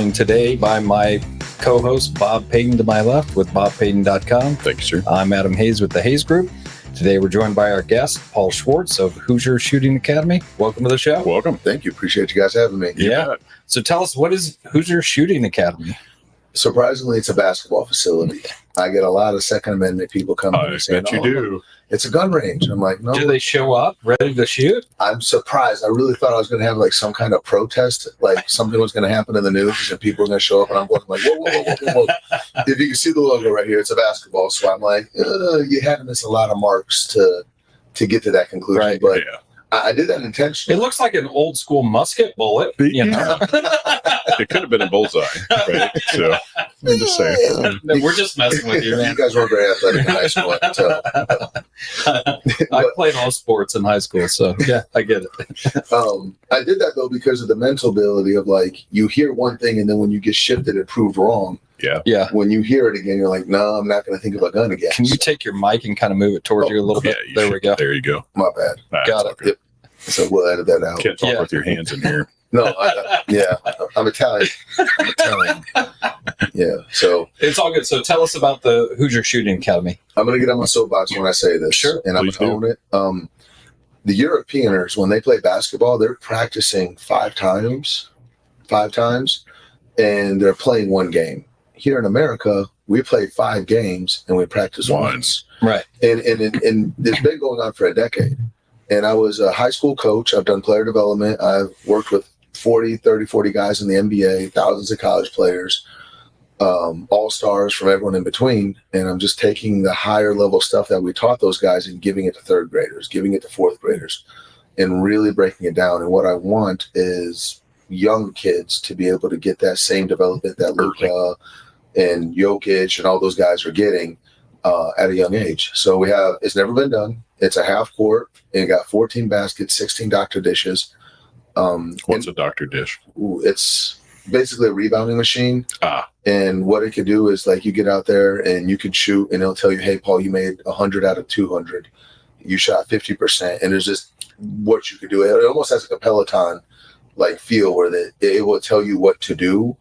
joined today by my co-host, Bob Paden, to my left with bobpaden.com. Thank you, sir. I'm Adam Hayes with the Hayes Group. Today we're joined by our guest, Paul Swartz of Hoosier Shooting Academy. Welcome to the show. Welcome. Thank you. Appreciate you guys having me. Yeah. So tell us, what is Hoosier Shooting Academy? Surprisingly, it's a basketball facility. I get a lot of Second Amendment people coming and saying, bet you do. It's a gun range. I'm like, no. Do they show up ready to shoot? I'm surprised. I really thought I was going to have like some kind of protest, like something was going to happen in the news and people were going to show up. And I'm going like, whoa. If you can see the logo right here, it's a basketball. So I'm like, you had to miss a lot of marks to get to that conclusion. Right. But Yeah. I did that intentionally. It looks like an old school musket bullet. You know? It could have been a bullseye, right? So I'm just saying. No, we're just messing with you, man. You guys were very athletic in high school, I can tell. I played all sports in high school, so yeah, I get it. I did that though because of the mental ability of like, you hear one thing and then when you get shifted and proved wrong, Yeah. when you hear it again, you're like, no, I'm not going to think of a gun again. Can you take your mic and kind of move it towards you a little bit? Yeah, There we go. There you go. My bad. Got it. Good. So we'll edit that out. Can't talk Yeah. with your hands in here. No, I'm Italian. Yeah. So It's all good. So tell us about the Hoosier Shooting Academy. I'm going to get on my soapbox when I say this. Sure. And I'm Please going to own it. The Europeaners, when they play basketball, they're practicing five times, and they're playing one game. Here in America, we play 5 games and we practice once. Right. And it's been going on for a decade. And I was a high school coach. I've done player development. I've worked with 40 guys in the NBA, thousands of college players, all-stars from everyone in between. And I'm just taking the higher level stuff that we taught those guys and giving it to third graders, giving it to fourth graders, and really breaking it down. And what I want is young kids to be able to get that same development that Luka and Jokic and all those guys are getting at a young age. So it's never been done. It's a half court and got 14 baskets, 16 Doctor Dishes. What's a Doctor Dish? It's basically a rebounding machine. And what it can do is like you get out there and you can shoot and it'll tell you, hey, Paul, you made 100 out of 200. You shot 50%. And there's just what you could do. It almost has like a Peloton like feel where it will tell you what to do.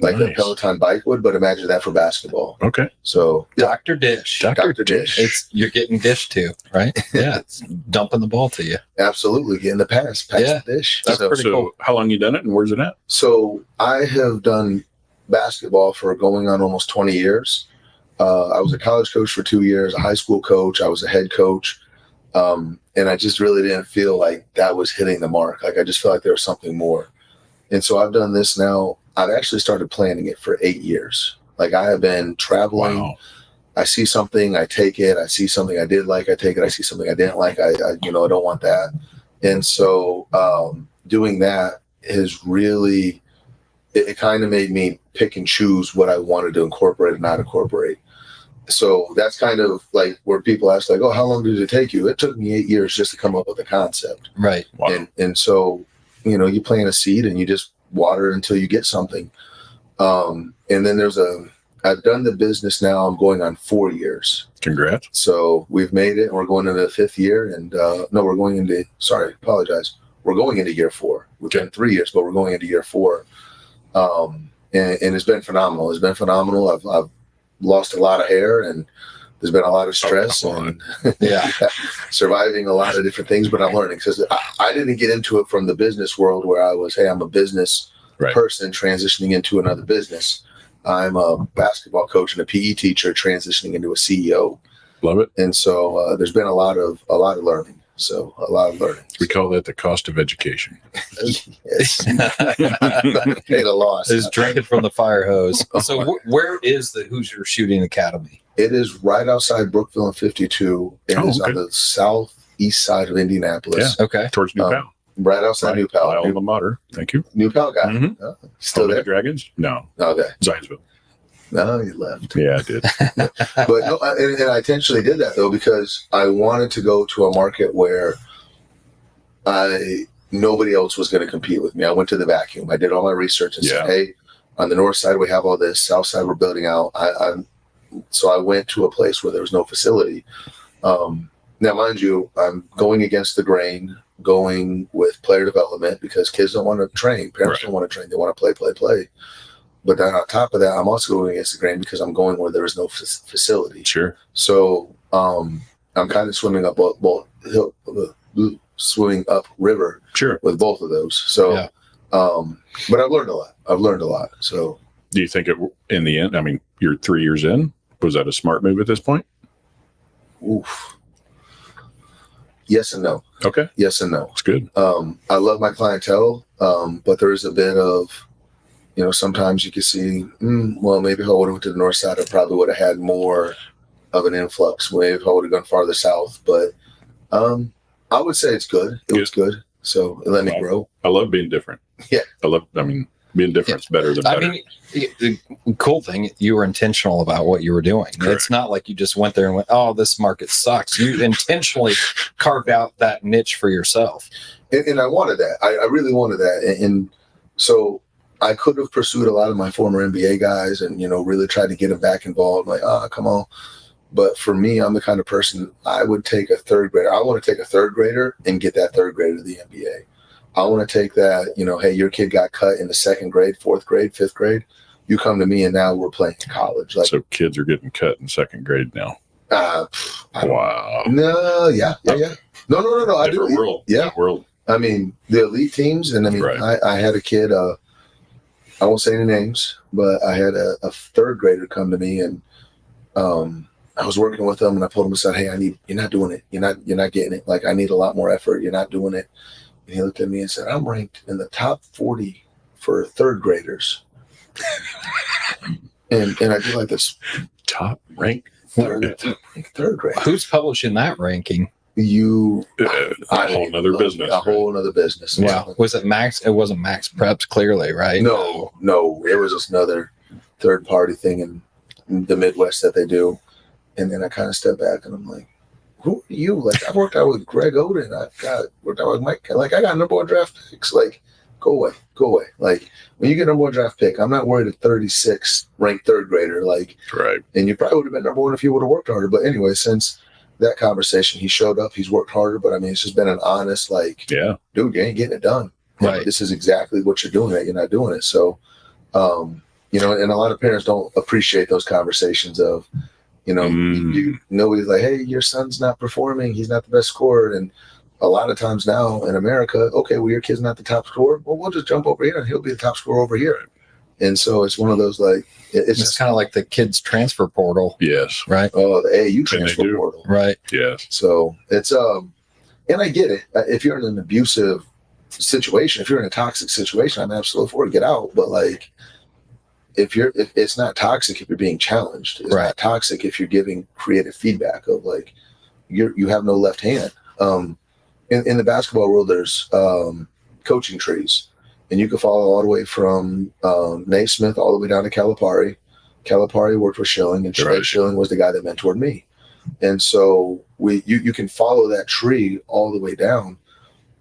Like a Peloton bike would, but imagine that for basketball. Okay. So Dr. Dish. Dr. Dish. You're getting dished to, right? Yeah. It's dumping the ball to you. Absolutely. Get in the pass Yeah. the dish. That's pretty cool. How long you done it and where's it at? So I have done basketball for going on almost 20 years. I was a college coach for 2 years, a high school coach. I was a head coach. And I just really didn't feel like that was hitting the mark. Like I just felt like there was something more. And so I've done this now. I've actually started planning it for 8 years. Like I have been traveling. Wow. I see something, I take it. I see something I did like, I take it. I see something I didn't like, I don't want that. And so doing that is really, it kind of made me pick and choose what I wanted to incorporate and not incorporate. So that's kind of like where people ask like, oh, how long did it take you? It took me 8 years just to come up with a concept. Right. Wow. And so, you plant a seed and you just water it until you get something. And then I've done the business now. I'm going on 4 years. Congrats. So we've made it. We're going into the 5th year. And we're going into, we're going into year 4. We've been 3 years, but we're going into year 4. And it's been phenomenal. I've lost a lot of hair and there's been a lot of stress and surviving a lot of different things, but I'm learning because I didn't get into it from the business world where I was, hey, I'm a business person transitioning into another business. I'm a basketball coach and a PE teacher transitioning into a CEO. Love it. And so there's been a lot of learning. So a lot of learning. We call that the cost of education. Yes. Paid a loss. Is drinking from the fire hose. So where is the Hoosier Shooting Academy? It is right outside Brookville and 52. It is on the southeast side of Indianapolis. Yeah. Okay. Towards New Pal. Right outside New Pal. My alma mater. Thank you. New Pal guy. Mm-hmm. Still there? The Dragons? No. Okay. Zionsville. No, you left. Yeah, I did. But no, and I intentionally did that though because I wanted to go to a market where nobody else was going to compete with me. I went to the vacuum. I did all my research and said, hey, on the north side we have all this. South side we're building out. So I went to a place where there was no facility. Now, mind you, I'm going against the grain, going with player development because kids don't want to train. Parents don't want to train. They want to play. But then on top of that, I'm also going against the grain because I'm going where there is no facility. Sure. So I'm kind of swimming up swimming up river. Sure. With both of those. So, but I've learned a lot. So, do you think in the end? I mean, you're 3 years in. Was that a smart move at this point? Oof. Yes and no. Okay. Yes and no. That's good. I love my clientele, but there is a bit of, sometimes you can see, well, maybe if I would have went to the north side, I probably would have had more of an influx. Maybe if I would have gone farther south. But I would say it's good. It was good. So it let me grow. I love being different. Yeah. Being different is better than better. I mean, the cool thing, you were intentional about what you were doing. Correct. It's not like you just went there and went, oh, this market sucks. You intentionally carved out that niche for yourself. And I wanted that. I really wanted that. And so I could have pursued a lot of my former NBA guys and, really tried to get them back involved. Like, come on. But for me, I'm the kind of person, I would take a third grader. I want to take a third grader and get that third grader to the NBA. I want to take that, hey, your kid got cut in the second grade, fourth grade, fifth grade. You come to me and now we're playing college. So kids are getting cut in second grade now. Wow. No, yeah. No. I do. World. Yeah. World. I mean, the elite teams, and right. I had a kid, I won't say any names, but I had a third grader come to me and I was working with him and I told him, I said, hey, you're not doing it. You're not getting it. Like, I need a lot more effort. You're not doing it. And he looked at me and said, I'm ranked in the top 40 for third graders. and I do like this. Top rank third grade. Who's publishing that ranking? A whole nother business. A whole nother business. Wow. Yeah. Was it Max? It wasn't Max Preps, clearly, right? No. It was just another third party thing in the Midwest that they do. And then I kind of stepped back and I'm like, who are you? Like, I worked out with Greg Oden. I worked out with Mike. Like, I got number one draft picks. Like, go away. Like, when you get number one draft pick, I'm not worried at 36 ranked third grader. Like, right. And you probably would have been number one if you would have worked harder. But anyway, since that conversation, he showed up, he's worked harder. But I mean, it's just been an honest, like, dude, you ain't getting it done. Right. This is exactly what you're doing. That you're not doing it. So, and a lot of parents don't appreciate those conversations of, nobody's like, hey, your son's not performing. He's not the best scorer. And a lot of times now in America, okay, well, your kid's not the top scorer. Well, we'll just jump over here and he'll be the top scorer over here. And so it's one of those, like, it's just kind of like the kids transfer portal. Yes. Right. Oh, the AAU transfer portal. Right. Yes. So it's, and I get it. If you're in an abusive situation, if you're in a toxic situation, I'm absolutely for it. Get out. But like, if it's not toxic if you're being challenged. It's not toxic if you're giving creative feedback of like you have no left hand. In the basketball world, there's coaching trees, and you can follow all the way from Naismith all the way down to Calipari. Calipari worked with Schilling, and Schilling was the guy that mentored me. And so you can follow that tree all the way down.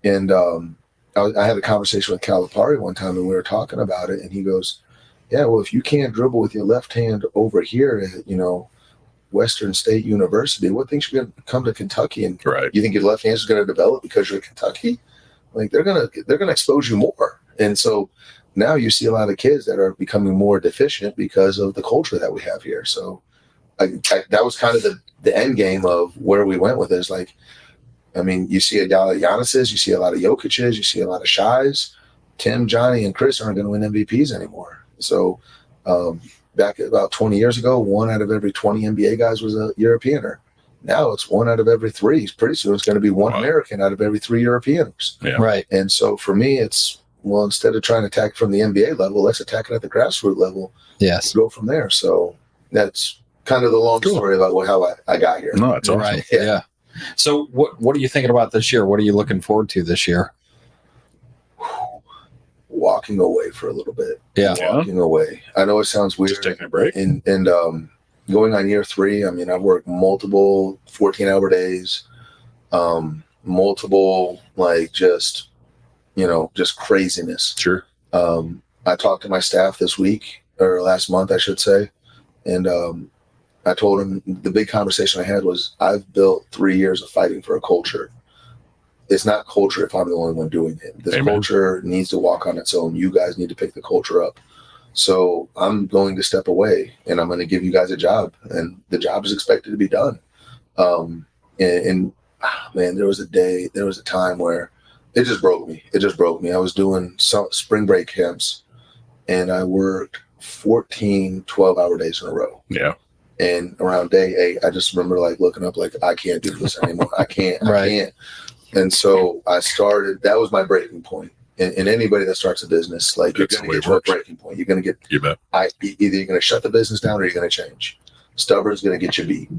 And I had a conversation with Calipari one time, and we were talking about it, and he goes, yeah, well, if you can't dribble with your left hand over here at, Western State University, what thinks you're going to come to Kentucky and you think your left hand is going to develop because you're at Kentucky? Like, they're going to expose you more. And so now you see a lot of kids that are becoming more deficient because of the culture that we have here. So that was kind of the end game of where we went with this. Like, I mean, you see a lot of Giannis's, you see a lot of Jokic's, you see a lot of Shai's. Tim, Johnny, and Chris aren't going to win MVPs anymore. So back about 20 years ago, 1 out of every 20 NBA guys was a Europeaner. Now it's 1 out of every 3. Pretty soon it's going to be 1 American out of every 3 Europeans. Yeah. Right. And so for me, it's, well, instead of trying to attack from the NBA level, let's attack it at the grassroots level. Yes. Go from there. So that's kind of the long story about how I got here. No, it's awesome. Right. Yeah. So what are you thinking about this year? What are you looking forward to this year? Walking away for a little bit. Yeah. Walking away. I know it sounds weird. Just taking a break. And going on year 3, I mean, I've worked multiple 14-hour days, multiple, like, just craziness. Sure. I talked to my staff this week, or last month, I should say. And I told him the big conversation I had was, I've built 3 years of fighting for a culture. It's not culture if I'm the only one doing it. This culture needs to walk on its own. You guys need to pick the culture up. So I'm going to step away and I'm going to give you guys a job, and the job is expected to be done. Man, there was a time where it just broke me. I was doing some spring break camps, and I worked 14 12-hour days in a row. Yeah. And around day 8, I just remember like looking up, like, I can't do this anymore. I can't. And so I started, that was my breaking point. And anybody that starts a business, like, you're going to get to a breaking point. You're going to get, you bet. Either you're going to shut the business down or you're going to change. Stubborn's going to get you beat.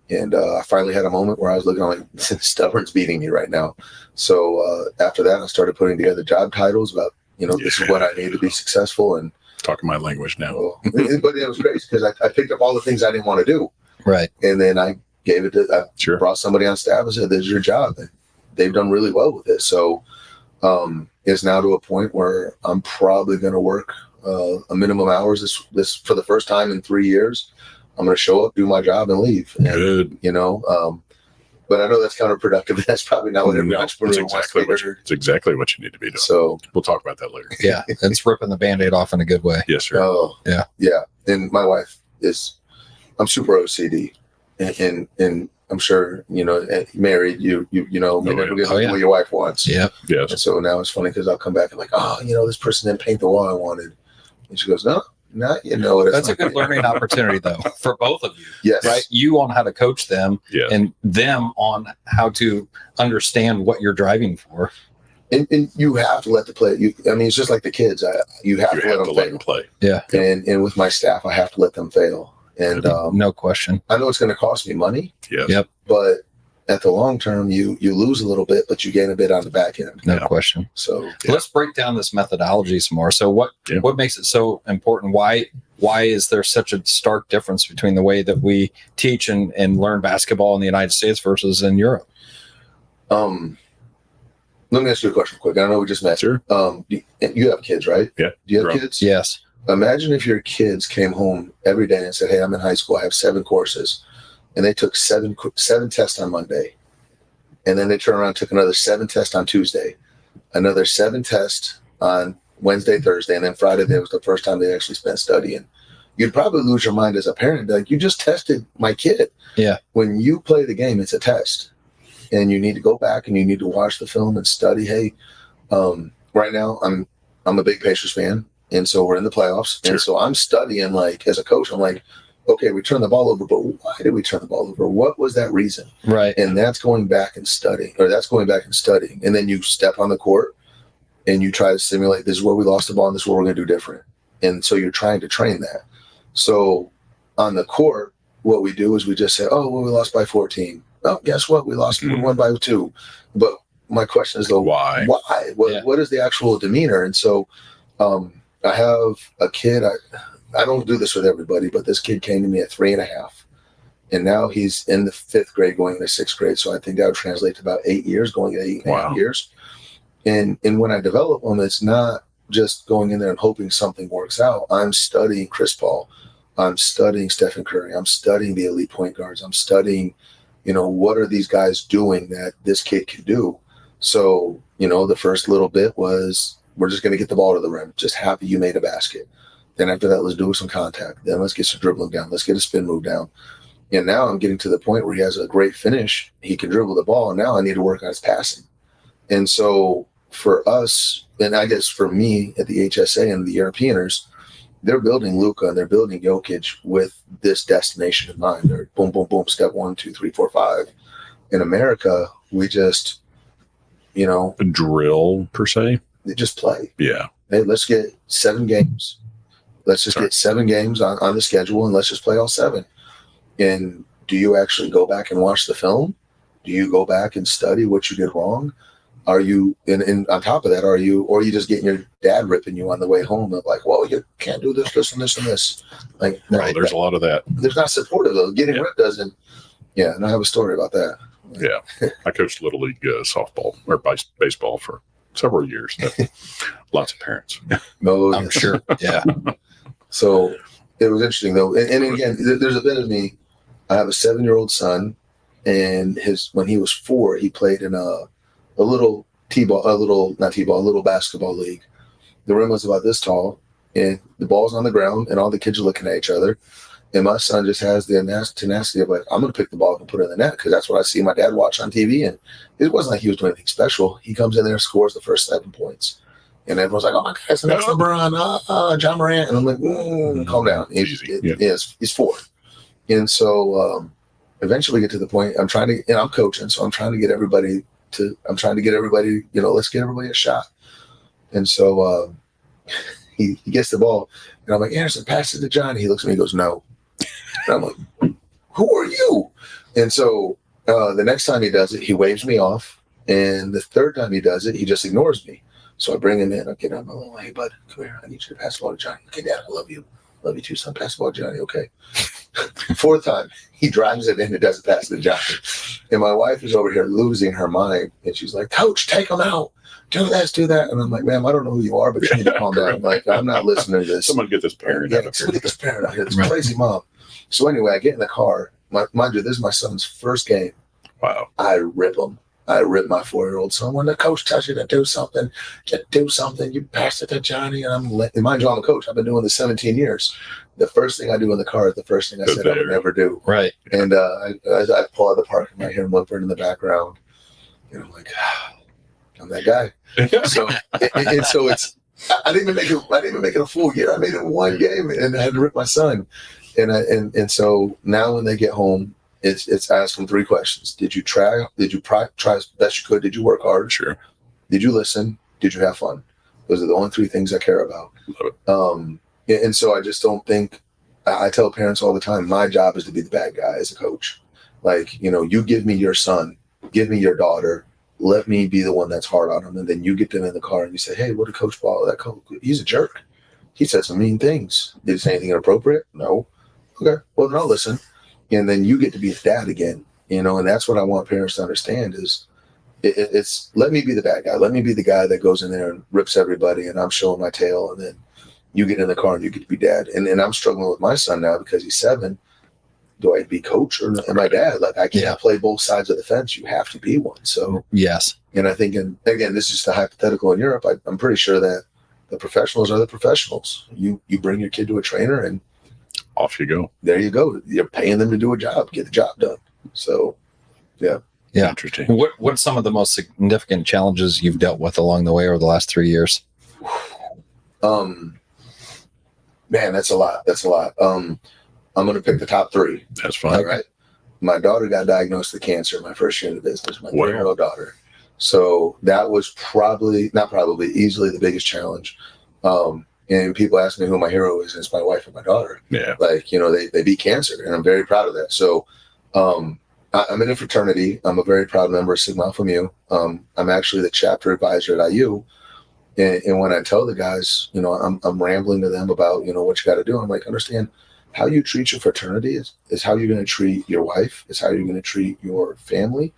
And I finally had a moment where I was looking, I'm like, stubborn's beating me right now. So after that, I started putting together job titles about, this is what I need to be successful. And talking my language now. But it was crazy because I picked up all the things I didn't want to do. Right. And then I gave it to, brought somebody on staff and said, this is your job. And they've done really well with it. So it's now to a point where I'm probably going to work a minimum hours this for the first time in 3 years. I'm going to show up, do my job, and leave. And, good. But I know that's counterproductive. That's probably not what every entrepreneur wants to hear. It's exactly what you need to be doing. So we'll talk about that later. Yeah, it's ripping the Band-Aid off in a good way. Yes, sir. Oh, yeah. And my wife I'm super OCD, and I'm sure married. You never get what your wife wants. Yeah. Yes. And so now it's funny because I'll come back and like, this person didn't paint the wall I wanted, and she goes, no. That's a good learning opportunity, though, for both of you. Yes. Right. You on how to coach them, and them on how to understand what you're driving for. And you have to let the play. It's just like the kids. You have to let them play. Yeah. And with my staff, I have to let them fail. And no question. I know it's going to cost me money. Yes. Yep. But at the long term, you lose a little bit, but you gain a bit on the back end. No question. So let's break down this methodology some more. So what makes it so important? Why is there such a stark difference between the way that we teach and learn basketball in the United States versus in Europe? Let me ask you a question quick. I know we just met. Sure. You have kids, right? Yeah. Do you have kids? Yes. Imagine if your kids came home every day and said, hey, I'm in high school. I have 7 courses. And they took seven tests on Monday. And then they turned around and took another 7 tests on Tuesday, another 7 tests on Wednesday, Thursday, and then Friday, that was the first time they actually spent studying. You'd probably lose your mind as a parent. Like, you just tested my kid. Yeah. When you play the game, it's a test. And you need to go back and you need to watch the film and study. Hey, right now I'm a big Pacers fan. And so we're in the playoffs. Sure. And so I'm studying, like, as a coach, I'm like, okay, we turned the ball over, but why did we turn the ball over? What was that reason? Right. And that's going back and studying. And then you step on the court and you try to simulate, this is where we lost the ball and this is what we're going to do different. And so you're trying to train that. So on the court, what we do is we just say, oh, well, we lost by 14. Oh, guess what? We lost, we won by 2. But my question is, though, why? What is the actual demeanor? And so I have a kid, I don't do this with everybody, but this kid came to me at 3.5, and now he's in the 5th grade going into 6th grade. So I think that would translate to about 8 years, going to 8.5 years. And when I develop them, it's not just going in there and hoping something works out. I'm studying Chris Paul. I'm studying Stephen Curry. I'm studying the elite point guards. I'm studying, what are these guys doing that this kid can do? So, the first little bit was, we're just going to get the ball to the rim. Just happy you made a basket. Then after that, let's do some contact. Then let's get some dribbling down. Let's get a spin move down. And now I'm getting to the point where he has a great finish. He can dribble the ball. And now I need to work on his passing. And so for us, and I guess for me at the HSA and the Europeaners, they're building Luka and they're building Jokic with this destination in mind. They're boom, boom, boom, step 1, 2, 3, 4, 5. In America, we just, a drill per se. They just play. Yeah. Hey, let's get 7 games. Let's just get 7 games on the schedule and let's just play all 7. And do you actually go back and watch the film? Do you go back and study what you did wrong? Are you, and on top of that, or are you just getting your dad ripping you on the way home of like, well, you can't do this, this, and this, and this. Like, no, there's a lot of that. There's not supportive though. Getting ripped doesn't. Yeah, and I have a story about that. Yeah. I coached Little League softball or baseball for several years. Lots of parents. No, I'm sure. Yeah. So it was interesting though. And again, there's a bit of me. I have a 7-year-old son, and when he was 4, he played in a little basketball league. The rim was about this tall, and the ball's on the ground and all the kids are looking at each other. And my son just has the tenacity of like, I'm going to pick the ball up and put it in the net because that's what I see my dad watch on TV. And it wasn't like he was doing anything special. He comes in there, scores the first 7 points. And everyone's like, oh my God, it's the next LeBron, John Morant. And I'm like, calm down. He's 4. And so eventually get to the point I'm coaching. So I'm trying to get everybody, let's get everybody a shot. And so he gets the ball and I'm like, Anderson, pass it to Johnny. He looks at me and goes, no. And I'm like, who are you? And so the next time he does it, he waves me off. And the third time he does it, he just ignores me. So I bring him in. Okay, I'm like, hey, bud, come here. I need you to pass the ball to Johnny. Okay, Dad, I love you. Love you too, son. Pass the ball to Johnny. Okay. 4th time, he drives it in and doesn't pass it to Johnny. And my wife is over here losing her mind. And she's like, Coach, take him out. Do this, do that. And I'm like, ma'am, I don't know who you are, but you need to calm down. Like, I'm not listening to this. Someone get this parent out of here. Someone get this parent out here. This crazy mom. So anyway, I get in the car. Mind you, this is my son's first game. Wow. I rip him. I rip my 4-year-old son. When the coach tells you to do something, you pass it to Johnny. And mind you, I'm a coach. I've been doing this 17 years. The first thing I do in the car is the first thing I said I would never do. Right. And I pull out the park and I hear him whimpering in the background. And I'm like, I'm that guy. So it's I didn't even make it a full year. I made it 1 game and I had to rip my son. And so now when they get home, it's ask them 3 questions. Did you try as best you could? Did you work hard? Sure. Did you listen? Did you have fun? Those are the only 3 things I care about. Love it. And so I just don't think, I tell parents all the time, my job is to be the bad guy as a coach. Like, you give me your son, give me your daughter, let me be the one that's hard on them. And then you get them in the car and you say, hey, what did Coach Paul, that coach, he's a jerk. He said some mean things. Did he say anything inappropriate? No. Okay, well, then I'll listen. And then you get to be the dad again, and that's what I want parents to understand is it's let me be the bad guy. Let me be the guy that goes in there and rips everybody and I'm showing my tail. And then you get in the car and you get to be dad. And I'm struggling with my son now because he's 7. Do I be coach or am I dad? Like I can't play both sides of the fence. You have to be one. So yes. And I think, and again, this is just a hypothetical in Europe. I'm pretty sure that the professionals are the professionals. You bring your kid to a trainer and off you go. There you go. You're paying them to do a job, get the job done. So, yeah. Interesting. What's some of the most significant challenges you've dealt with along the way over the last 3 years? Man, that's a lot. I'm going to pick the top 3. That's fine. All right. My daughter got diagnosed with cancer my first year in the business, my 3-year-old daughter. So that was easily the biggest challenge. And people ask me who my hero is, and it's my wife and my daughter. Yeah. Like, they beat cancer, and I'm very proud of that. So I'm in a fraternity. I'm a very proud member of Sigma Alpha Mu. I'm actually the chapter advisor at IU. And when I tell the guys, I'm rambling to them about, what you got to do. I'm like, understand how you treat your fraternity is how you're going to treat your wife, is how you're going to treat your family,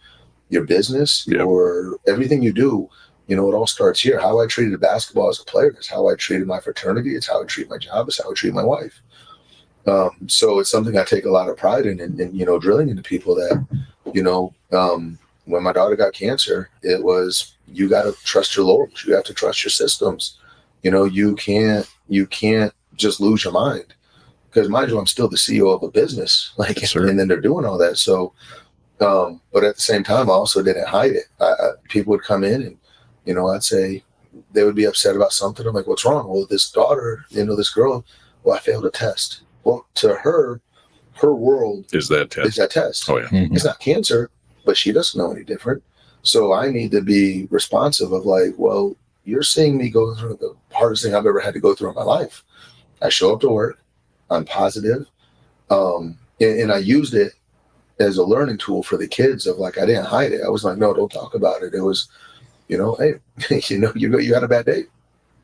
your business, your everything you do. It all starts here. How I treated basketball as a player is how I treated my fraternity. It's how I treat my job. It's how I treat my wife. So it's something I take a lot of pride in, and drilling into people that, when my daughter got cancer, it was, you got to trust your laurels. You have to trust your systems. You can't just lose your mind, because mind you, I'm still the CEO of a business, and then they're doing all that. So, but at the same time, I also didn't hide it. People would come in and, I'd say they would be upset about something. I'm like, what's wrong? Well, this daughter, this girl, well, I failed a test. Well, to her world is that test. Oh, yeah. Mm-hmm. It's not cancer, but she doesn't know any different. So I need to be responsive of like, well, you're seeing me go through the hardest thing I've ever had to go through in my life. I show up to work. I'm positive. And I used it as a learning tool for the kids of like, I didn't hide it. I was like, no, don't talk about it. It was, hey, you had a bad day.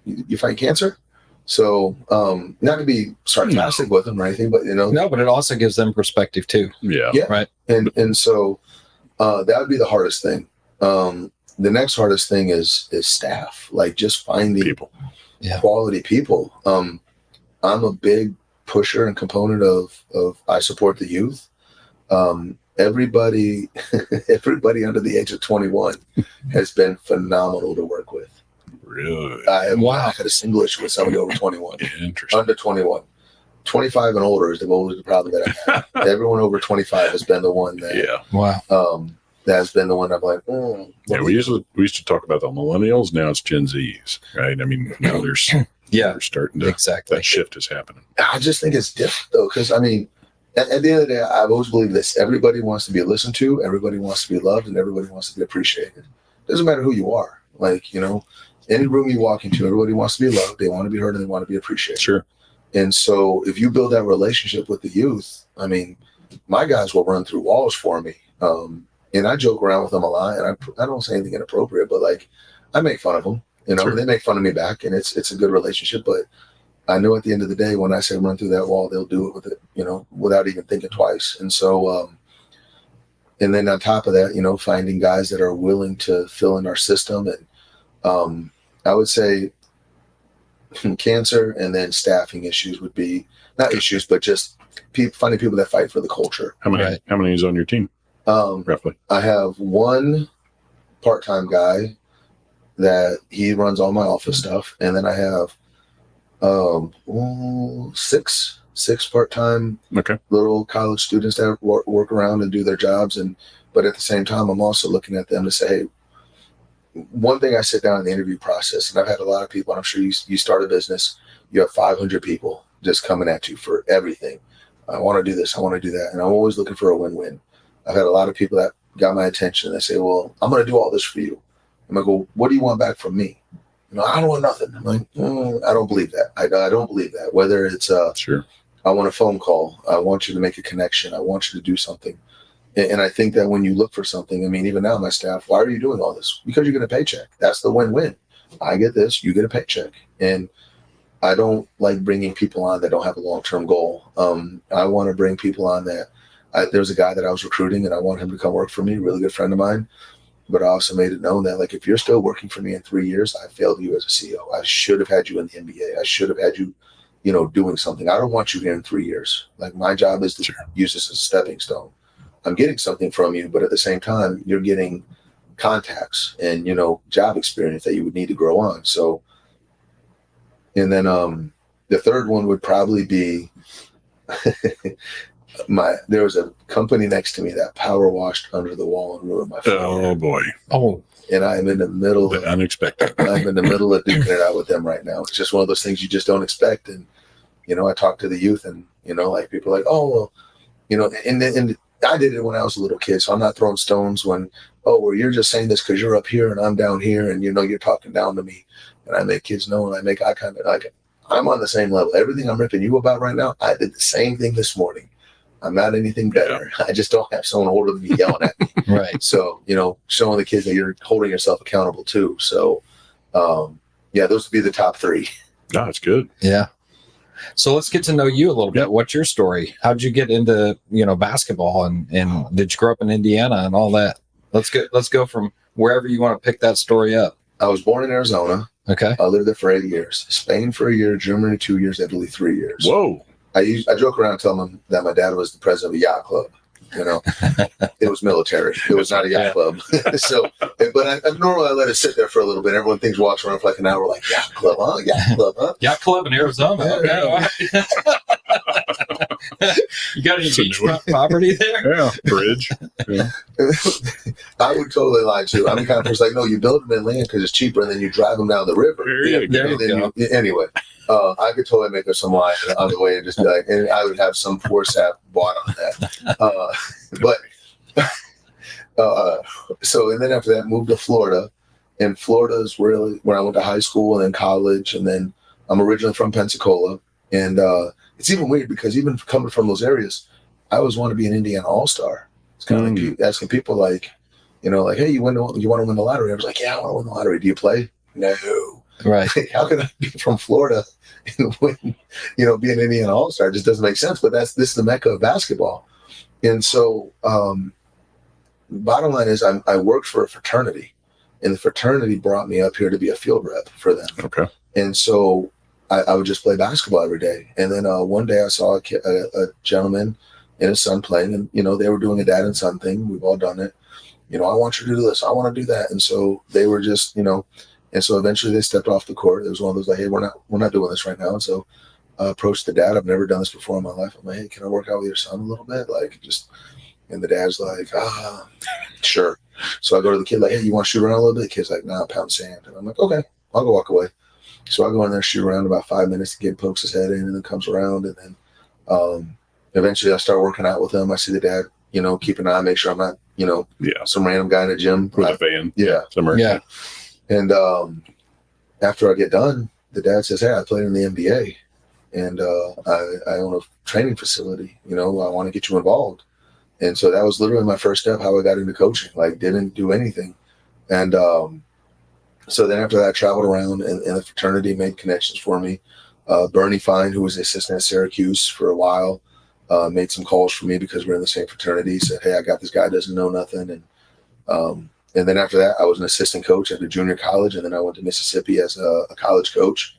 You fight cancer. So, not to be sarcastic with them or anything, but no, but it also gives them perspective too. Yeah. Right. And so, that would be the hardest thing. The next hardest thing is staff, like just finding people, quality people. I'm a big pusher and component of I support the youth. Everybody under the age of 21 has been phenomenal to work with. Really? I had a single issue with somebody over 21. Interesting. Under 21. 25 and older is the most problem that I have. Everyone over 25 has been the one that that has been the one I'm like, we used to talk about the millennials. Now it's Gen Zs, right? I mean, now there's they're starting to that shift is happening. I just think it's different though, because I mean, at the end of the day, I've always believed this: everybody wants to be listened to, everybody wants to be loved, and everybody wants to be appreciated. Doesn't matter who you are. Like, any room you walk into, everybody wants to be loved, they want to be heard, and they want to be appreciated. Sure. And so, if you build that relationship with the youth, I mean, my guys will run through walls for me. And I joke around with them a lot, and I don't say anything inappropriate, but like I make fun of them, Sure. They make fun of me back, and it's a good relationship. But I know at the end of the day, when I say run through that wall, they'll do it with it, without even thinking twice. And so, and then on top of that, finding guys that are willing to fill in our system, and I would say cancer and then staffing issues would be not issues, but just finding people that fight for the culture. How many is on your team? Roughly. I have one part-time guy that he runs all my office stuff, and then I have six part-time little college students that work around and do their jobs. But at the same time, I'm also looking at them to say, hey, one thing I sit down in the interview process, and I've had a lot of people, and I'm sure you start a business, you have 500 people just coming at you for everything. I want to do this, I want to do that, and I'm always looking for a win-win. I've had a lot of people that got my attention, and they say, well, I'm going to do all this for you. I'm going to go, what do you want back from me? I don't want nothing. I'm like, I don't believe that. I don't believe that. Whether it's sure, I want a phone call, I want you to make a connection, I want you to do something. And I think that when you look for something, I mean, even now, my staff, why are you doing all this? Because you get a paycheck. That's the win-win. I get this, you get a paycheck. And I don't like bringing people on that don't have a long-term goal. I want to bring people on that. There's a guy that I was recruiting, and I want him to come work for me, a really good friend of mine. But I also made it known that, like, if you're still working for me in 3 years, I failed you as a CEO. I should have had you in the NBA. I should have had you, doing something. I don't want you here in 3 years. Like, my job is to use this as a stepping stone. I'm getting something from you, but at the same time, you're getting contacts and, job experience that you would need to grow on. So, and then the third one would probably be there was a company next to me that power washed under the wall and ruined my phone. Oh boy. Oh. And I'm in the middle of unexpected. I'm in the middle of duking it out with them right now. It's just one of those things you just don't expect. And, I talk to the youth, and, like, people are like, oh, well, and I did it when I was a little kid. So I'm not throwing stones when, well, you're just saying this because you're up here and I'm down here, and, you're talking down to me. And I make kids know, and I make eye contact. Like, I'm on the same level. Everything I'm ripping you about right now, I did the same thing this morning. I'm not anything better. I just don't have someone older than me yelling at me. Right. So, showing the kids that you're holding yourself accountable too. So, those would be the top three. No, it's good. Yeah. So let's get to know you a little bit. What's your story? How'd you get into, basketball, and did you grow up in Indiana and all that? Let's go from wherever you want to pick that story up. I was born in Arizona. Okay. I lived there for 8 years. Spain for a year, Germany 2 years, Italy 3 years. Whoa. I joke around telling them that my dad was the president of a yacht club. It was military. It was not a yacht club. So, but I normally let it sit there for a little bit. Everyone thinks walks around for like an hour, like, yacht club, huh? Yacht club, huh? Yacht club in Arizona. Yeah. Okay. You got any beachfront property there? Yeah, bridge. Yeah. I would totally lie too. I'm the kind of person like, no, you build them in land because it's cheaper, and then you drive them down the river. There you go. Anyway, I could totally make up some lie on the way and just be like, and I would have some poor sap bought on that. So, and then after that, moved to Florida, and Florida is really where I went to high school and then college, and then I'm originally from Pensacola, and it's even weird because even coming from those areas, I always want to be an Indiana All-Star. It's kind of like asking people like, like, hey, you want to win the lottery? I was like, yeah, I want to win the lottery. Do you play? No. Right. How can I be from Florida and win, be an Indiana All-Star? It just doesn't make sense. But this is the mecca of basketball. And so bottom line is I worked for a fraternity, and the fraternity brought me up here to be a field rep for them. Okay. And so I would just play basketball every day. And then one day I saw a gentleman and his son playing, and, they were doing a dad and son thing. We've all done it. I want you to do this. I want to do that. And so they were just, And so eventually they stepped off the court. It was one of those like, hey, we're not doing this right now. And so I approached the dad. I've never done this before in my life. I'm like, hey, can I work out with your son a little bit? Like, just, and the dad's like, sure. So I go to the kid like, hey, you want to shoot around a little bit? The kid's like, nah, pound sand. And I'm like, okay, I'll go walk away. So I go in there, shoot around about 5 minutes. The kid pokes his head in and then comes around. And then eventually I start working out with him. I see the dad, keep an eye, make sure I'm not, some random guy in a gym. With a van. Yeah. Somewhere. Yeah. And after I get done, the dad says, hey, I played in the NBA and I own a training facility. I want to get you involved. And so that was literally my first step, how I got into coaching, like didn't do anything. And so then after that, I traveled around and the fraternity made connections for me. Bernie Fine, who was the assistant at Syracuse for a while, made some calls for me because we're in the same fraternity. Said, hey, I got this guy, doesn't know nothing. And then after that, I was an assistant coach at a junior college. And then I went to Mississippi as a college coach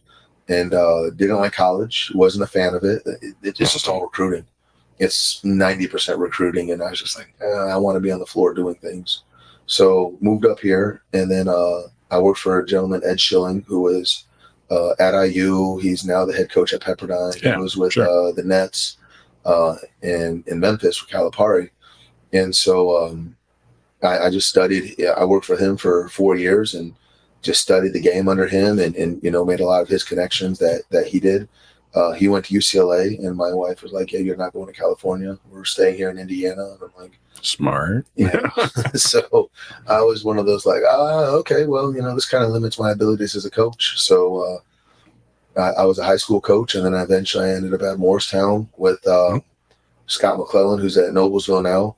and didn't like college. Wasn't a fan of it. It's just all recruiting. It's 90% recruiting. And I was just like, I want to be on the floor doing things. So moved up here. And then I worked for a gentleman, Ed Schilling, who was at IU. He's now the head coach at Pepperdine. He was with the Nets in Memphis for Calipari. And so I just studied. I worked for him for 4 years and just studied the game under him and made a lot of his connections that he did. He went to UCLA and my wife was like, yeah, you're not going to California. We're staying here in Indiana. And I'm like, smart. Yeah. So I was one of those like, okay, well, this kind of limits my abilities as a coach. So I was a high school coach, and then eventually I ended up at Morristown with Scott McClellan, who's at Noblesville now.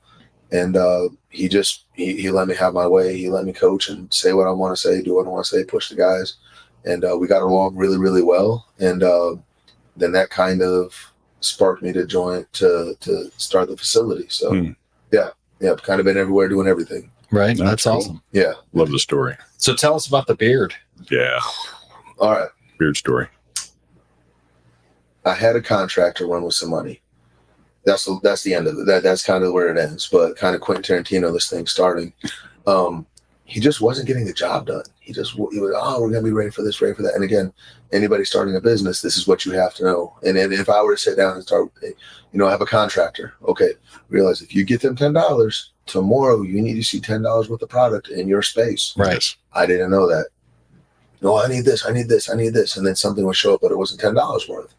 And he let me have my way. He let me coach and say what I want to say, do what I want to say, push the guys. And we got along really, really well. And then that kind of sparked me to start the facility. So yeah, kind of been everywhere doing everything. Right. That's cool. Awesome. Yeah. Love the story. So tell us about the beard. Yeah. All right. Beard story. I had a contractor run with some money. That's the end of it. That's kind of where it ends. But kind of Quentin Tarantino, this thing starting. He just wasn't getting the job done. He was, we're going to be ready for this, ready for that. And again, anybody starting a business, this is what you have to know. And if I were to sit down and start, have a contractor, okay, realize if you get them $10, tomorrow you need to see $10 worth of product in your space. Right. I didn't know that. No, I need this. And then something would show up, but it wasn't $10 worth.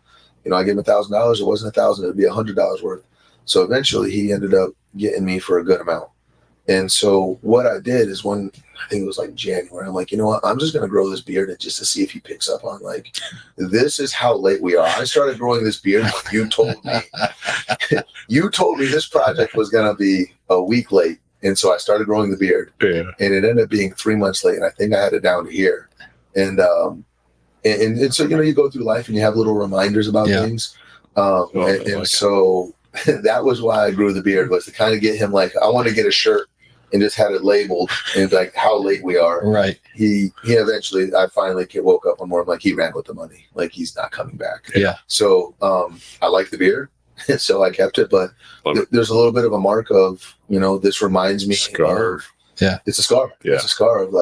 I gave him $1,000. It wasn't $1,000. It would be $100 worth. So eventually he ended up getting me for a good amount. And so what I did is I think it was like January, I'm like, you know what? I'm just going to grow this beard just to see if he picks up on this is how late we are. I started growing this beard when you told me this project was going to be a week late. And so I started growing the beard and it ended up being 3 months late. And I think I had it down to here. And so, you go through life and you have little reminders about things. So that was why I grew the beard, was to kind of get him I want to get a shirt and just had it labeled and how late we are. Right. He eventually, I finally woke up one morning, he ran with the money. He's not coming back. Yeah. So I like the beard. So I kept it, but there's a little bit of a mark of, this reminds me scar. Yeah. It's a scar. Yeah. It's a scar of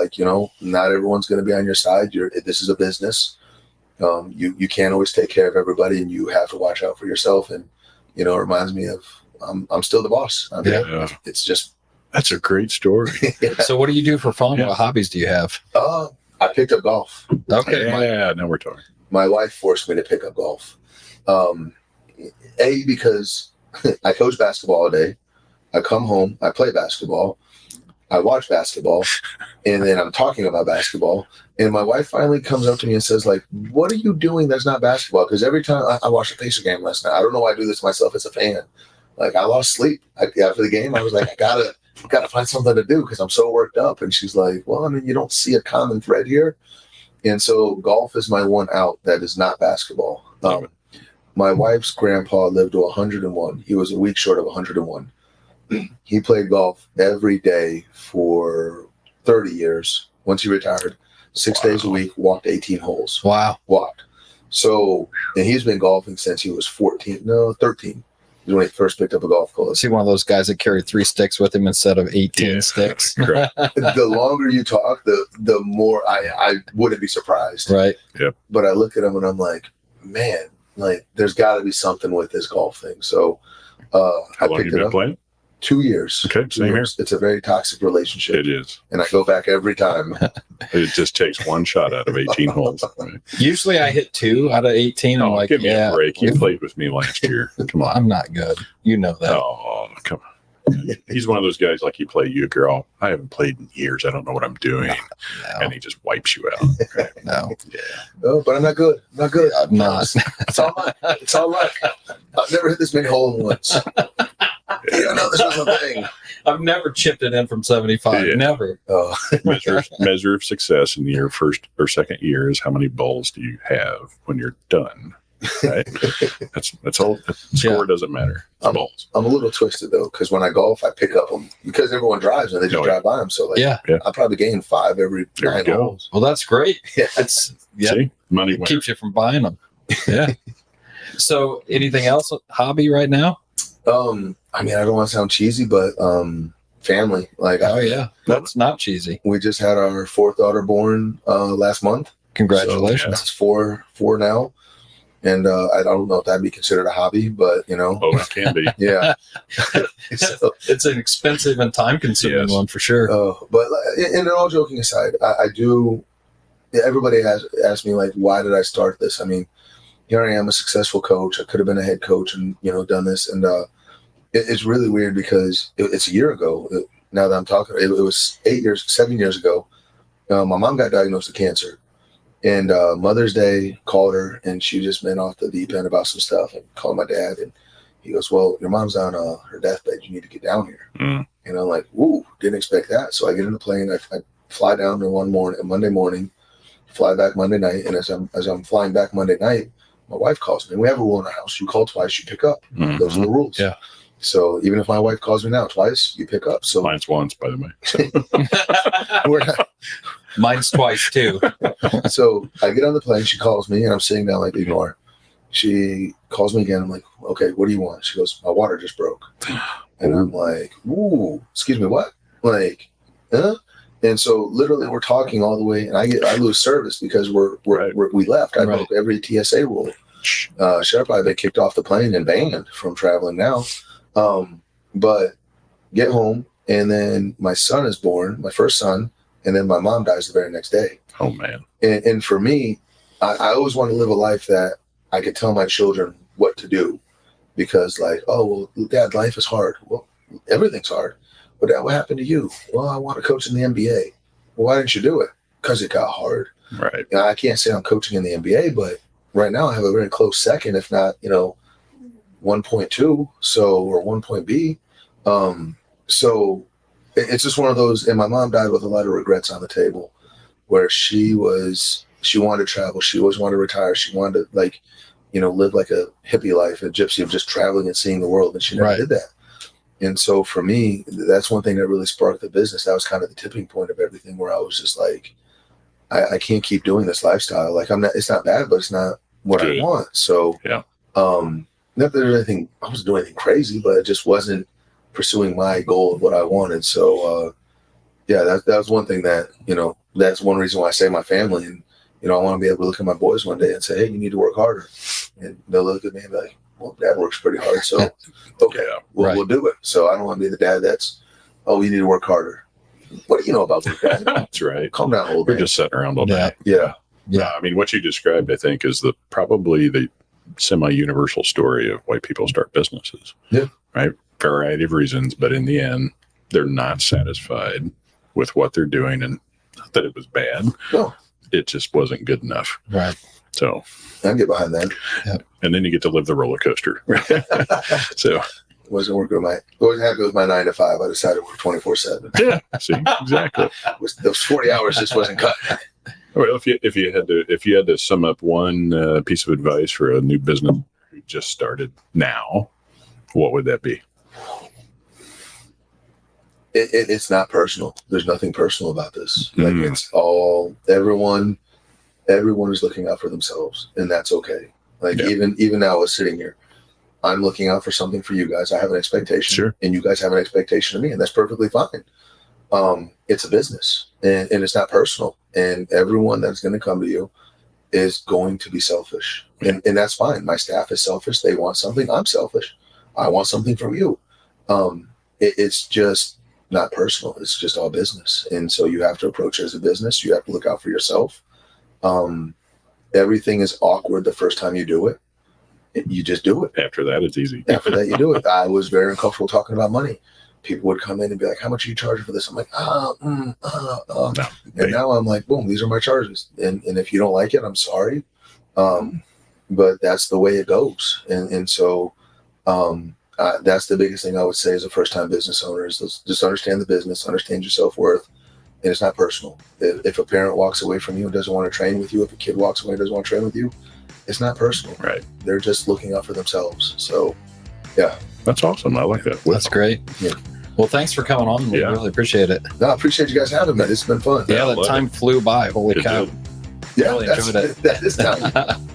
not everyone's going to be on your side. This is a business. You can't always take care of everybody and you have to watch out for yourself. And, it reminds me of, I'm still the boss. It's just, that's a great story. Yeah. So what do you do for fun? What hobbies do you have? I picked up golf. Okay. Now we're talking. My wife forced me to pick up golf. Because I coach basketball all day. I come home, I play basketball, I watch basketball, and then I'm talking about basketball. And my wife finally comes up to me and says, what are you doing that's not basketball? Because every time I watched a Pacer game last night, I don't know why I do this to myself as a fan. I lost sleep. After the game, I was like, I gotta find something to do because I'm so worked up. And she's like, well, you don't see a common thread here. And so golf is my one out that is not basketball. My wife's grandpa lived to 101. He was a week short of 101. He played golf every day for 30 years. Once he retired, 6 days a week, walked 18 holes. Wow. Walked. So, and he's been golfing since he was 13. when he first picked up a golf club. Is he one of those guys that carried 3 sticks with him instead of 18 sticks? The longer you talk, the more I wouldn't be surprised. Right. Yep. But I look at him and I'm like, man, like there's got to be something with this golf thing. So how long have you been playing? 2 years. Okay, same here. It's a very toxic relationship. It is. And I go back every time. It just takes one shot out of 18 holes. Right? Usually I hit 2 out of 18. I'm like, give me a break. You played with me last year. Come on. I'm not good. You know that. Oh, come on. He's one of those guys like you play euchre. Oh, I haven't played in years. I don't know what I'm doing. No. And he just wipes you out. Okay. No. Yeah. Oh, but I'm not good. I'm not good. I'm not. It's all luck. It's all luck. I've never hit this many hole-in-ones. I know this was a thing. I've never chipped it in from 75. Yeah. Never. Oh. measure of success in your first or second year is how many balls do you have when you're done. Right? That's all. Score doesn't matter. It's balls. I'm a little twisted though, because when I golf, I pick up them because everyone drives and they just drive by them. So like, I probably gain 5 every 9 holes. Well, that's great. Yeah, See, money it keeps you from buying them. Yeah. So, anything else hobby right now? I mean, I don't want to sound cheesy, but family. Like, that's not cheesy. We just had our 4th daughter born last month. Congratulations. So, it's 4 now. And I don't know if that'd be considered a hobby, but Oh, it can be. Yeah. So, it's an expensive and time-consuming one for sure. But and all joking aside, I do. Everybody asked me like, why did I start this? I mean, here I am, a successful coach. I could have been a head coach and done this. And it's really weird because it's a year ago. Now that I'm talking, it was 7 years ago. My mom got diagnosed with cancer. And Mother's Day, called her, and she just went off the deep end about some stuff and called my dad. And he goes, well, your mom's on her deathbed. You need to get down here. Mm. And I'm like, ooh, didn't expect that. So I get in the plane. I fly down Monday morning, fly back Monday night. And as I'm flying back Monday night, my wife calls me. And we have a rule in our house. You call twice, you pick up. Mm-hmm. Those are the rules. Yeah. So even if my wife calls me now twice, you pick up. So mine's once, by the way. We're not, mine's twice too. So I get on the plane. She calls me, and I'm sitting down like, ignore. She calls me again. I'm like, okay, what do you want? She goes, my water just broke. And I'm like, ooh, excuse me, what? Like, huh? And so literally we're talking all the way, and I lose service because we left. I broke every TSA rule. Should have probably been kicked off the plane and banned from traveling now. But get home, and then my son is born, my first son, and then my mom dies the very next day. Oh man. And for me, I always want to live a life that I could tell my children what to do, because like, oh, well, Dad, life is hard. Well, everything's hard. But Dad, what happened to you? Well, I want to coach in the NBA. Well, why didn't you do it? Because it got hard. Right. I can't say I'm coaching in the NBA, but right now I have a very close second, if not, 1.2, or 1.B. So it's just one of those, and my mom died with a lot of regrets on the table, where she wanted to travel. She always wanted to retire. She wanted to live like a hippie life, a gypsy of just traveling and seeing the world. And she never did that. And so for me, that's one thing that really sparked the business. That was kind of the tipping point of everything, where I was just like, I can't keep doing this lifestyle. Like it's not bad, but it's not what I want. So, not that there's anything, I wasn't doing anything crazy, but it just wasn't pursuing my goal of what I wanted. So, that was one thing that, that's one reason why I say my family. And, I want to be able to look at my boys one day and say, hey, you need to work harder. And they'll look at me and be like, well, Dad works pretty hard. So, okay, we'll do it. So I don't want to be the dad that's, oh, you need to work harder. What do you know about work, Dad? That's right. Calm down, old man. We're just sitting around all day. Yeah. I mean, what you described, I think, is probably the semi-universal story of why people start businesses. Yeah. Right? Variety of reasons, but in the end, they're not satisfied with what they're doing, and not that it was bad. No. It just wasn't good enough. Right. So I can get behind that. Yep. And then you get to live the roller coaster. So wasn't working wasn't happy with my 9 to 5. I decided to work 24/7. Yeah. See, exactly. Those 40 hours just wasn't cut. Well, if you had to sum up one piece of advice for a new business who just started now, what would that be? It's not personal. There's nothing personal about this. Like it's all everyone is looking out for themselves, and that's okay. Like even now, I was sitting here. I'm looking out for something for you guys. I have an expectation, Sure. and you guys have an expectation of me, and that's perfectly fine. It's a business, and it's not personal. And everyone that's going to come to you is going to be selfish, and that's fine. My staff is selfish. They want something. I'm selfish. I want something from you. It's just not personal. It's just all business. And so you have to approach it as a business. You have to look out for yourself. Everything is awkward the first time you do it. You just do it. After that, it's easy. After that, you do it. I was very uncomfortable talking about money. People would come in and be like, how much are you charging for this? I'm like, And now I'm like, boom, these are my charges. And if you don't like it, I'm sorry. But that's the way it goes. And so that's the biggest thing I would say as a first-time business owner is just understand the business, understand your self-worth, and it's not personal. If a parent walks away from you and doesn't want to train with you, if a kid walks away and doesn't want to train with you, it's not personal. Right. They're just looking out for themselves. So, yeah. That's awesome. I like that. That's great. Yeah. Well, thanks for coming on. We really appreciate it. No, I appreciate you guys having me. It's been fun. Yeah, that time flew by. Holy cow. did. Yeah, Really enjoyed it. That is time.